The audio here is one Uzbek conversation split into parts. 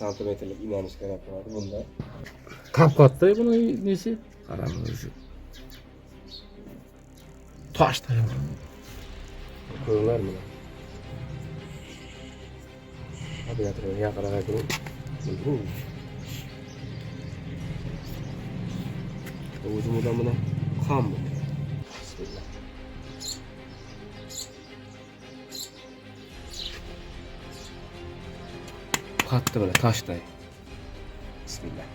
santimetrlik inanish kerak bo'ladi bunda. Qap-qatda buni nesi? Qaramiz. Toshday. Ko'rinarmi? Hadi yatırın, yaqinroq ayting. O'zimizdan buni qon bu. Bismillah. Qattiq mana toshday. Bismillah.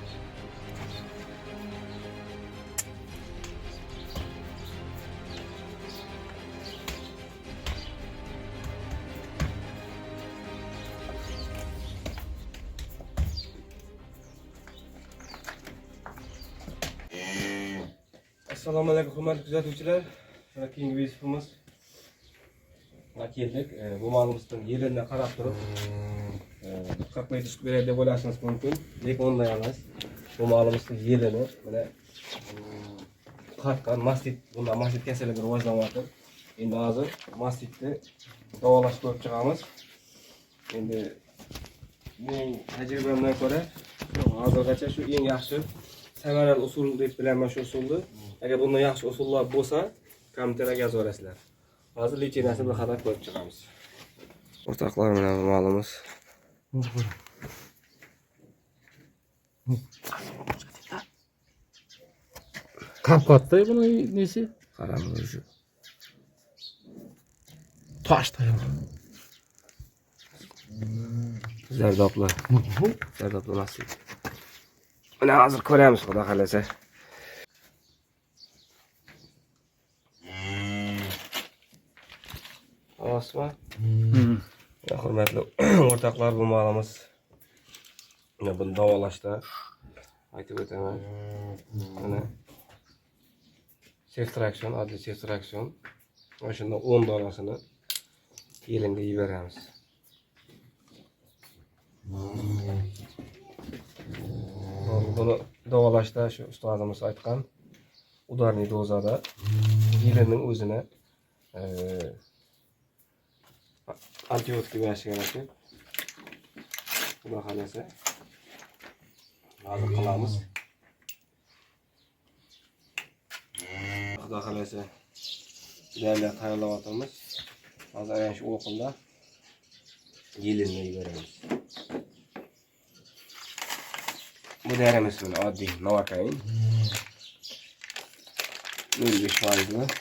Assalomu alaykum hurmatli kuzatuvchilar. Mana keyingi vazifamiz keldik. Bu ma'lumotdan yeridan qarab turib qatnay tushib beradi deb o'ylashingiz mumkin. Lekin unday emas. Bu ma'lumotdan yerini mana qatgan mastit, bunda mastit kasalligi rivojlanyapti. Endi hozir mastitni davolash ko'rib chiqamiz. Endi men tajribamdan ko'ra hozirgacha shu eng yaxshi samarali usul deb bilaman shu usulni. Agar bundan yaxshi usullar bo'lsa, kommentariyga yozib olasizlar. Hozir licheniyasini bir xatar ko'rib chiqamiz. O'rtoqlar bilan ma'lumot. Qap-qatda buni nesi? Qaramiz. Toshday. Zardoblar. Zardoblar nasib. Mana hozir ko'ramiz, xudo xolasa. Osma. Hurmatli o'rtoqlar, bu ma'lumot buni davolashda aytib o'taman. Mana self-traction, oddiy self-traction. Mana shunda 10 donasini yelinga yuboramiz. Buni davolashda shu ustozimiz aytgan udarniy dozada yelinning o'zini antibiotik berish kerak. Xudo xolasa hozir qilamiz. Xudo xolasa deyarli tayyorlayapmiz. Hozir ana shu o'qilda yelinni yuboramiz. Bu derimiz buni oddiy novakain. 0.5%.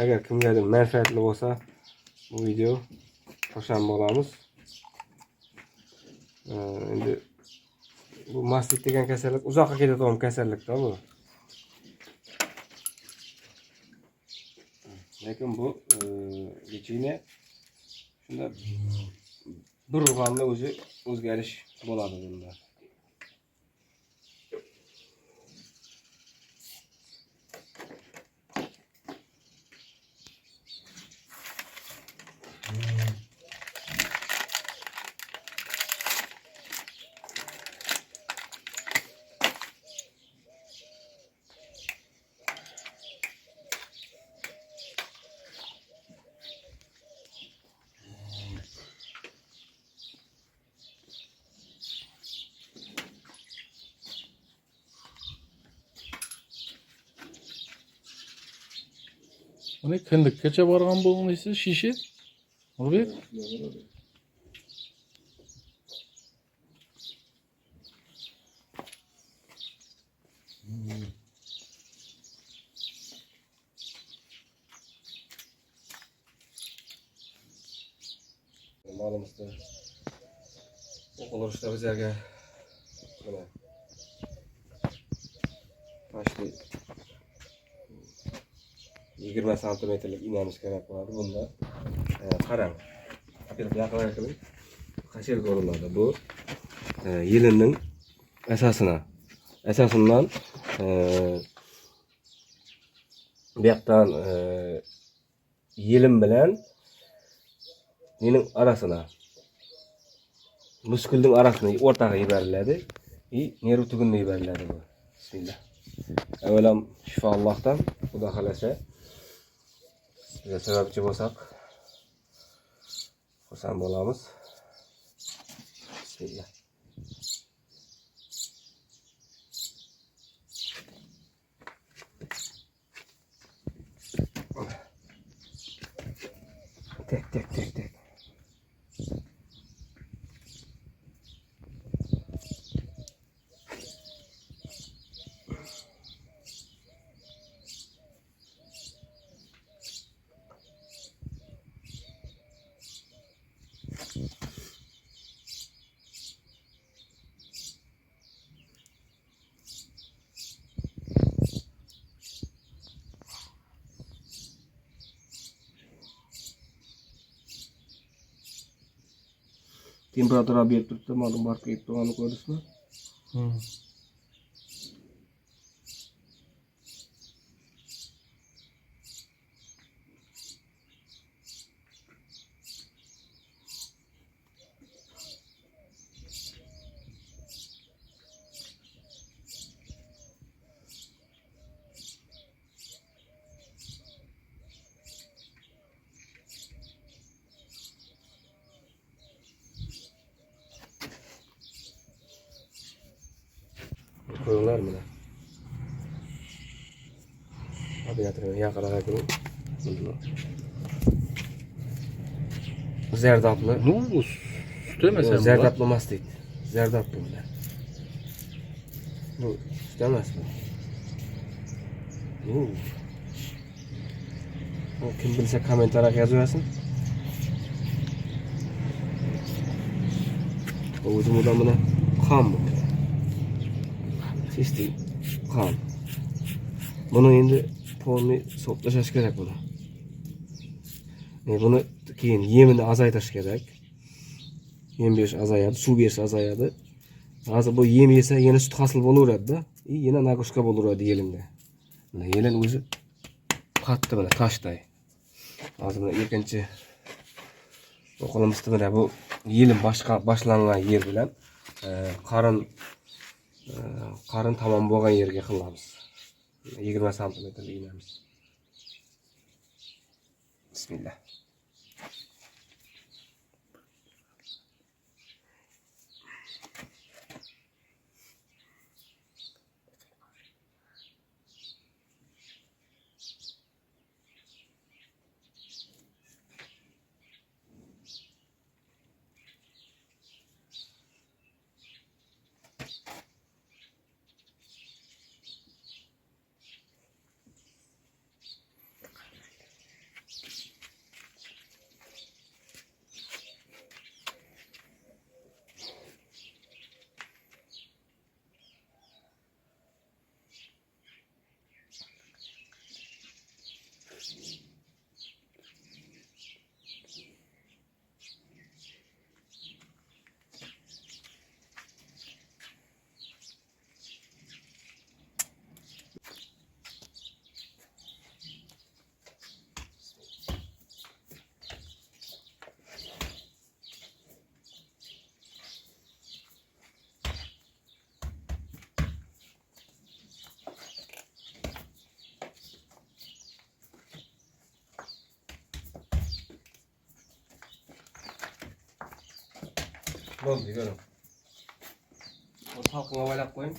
Agar kimgadir manfaatli bo'lsa, bu video qo'sham bo'lamiz. Endi bu mastit degan kasallik uzoqqa ketadigan kasallikda bu. Lekin bu lecheniya shunda bir urganda o'zi o'zgarish bo'ladi bunda. Buni kindikkacha borgan bo'lmaysiz, shishi. O'rib. Ma'lumotda o'qilishda bizlarga mana mashli 20 santimetrlik inanish kerak bo'ladi bunda. Qarang. Apel yaqinroq qiling. Qachon ko'rinadi bu? Yelinning asosindan bu yoqdan yelin bilan nening arasına muskulning arasına o'rtaga yuboriladi. Nerv tugunni yuboriladi bu. Bismillah. Evvelam şifa Allah'tan. Bu da halese. Bize sebepçi olsak. Xursand bo'lamiz. Bismillah. Tek. Temperatura berib turibdi, ma'lum barqa yeb turganini ko'rdingizmi? Koyunlar mı lan? Hadi yatırın, yakala koyun. Zerdaplı. Ne bu? Süt emesen bu. Zerdaplı mastit. Zerdaplı bu. Bu süt emez mi? O kim bilse komentara yazıversin. O'zim udan buni qon bu. Sistem qon. Buni endi polni so'plashash kerak buni. Buni keyin yemini azaytirish kerak. Yem berish azayadi, suv berish azayadi. Hozir bu yem yesa yana sut hosil bo'laveradi-da. Yana nagoshka bo'laveradi yelimda. Mana yelin o'zi qattiq mana toshday. Hozir mana ikkinchi o'qilimiz mana bu yelim boshlangan yer bilan qarin tamom bo'lgan yerga qilamiz. 20 santimetr inamiz. Bismillah. Bo'ldi, ko'ring. Bu salqinga oylab qo'ying.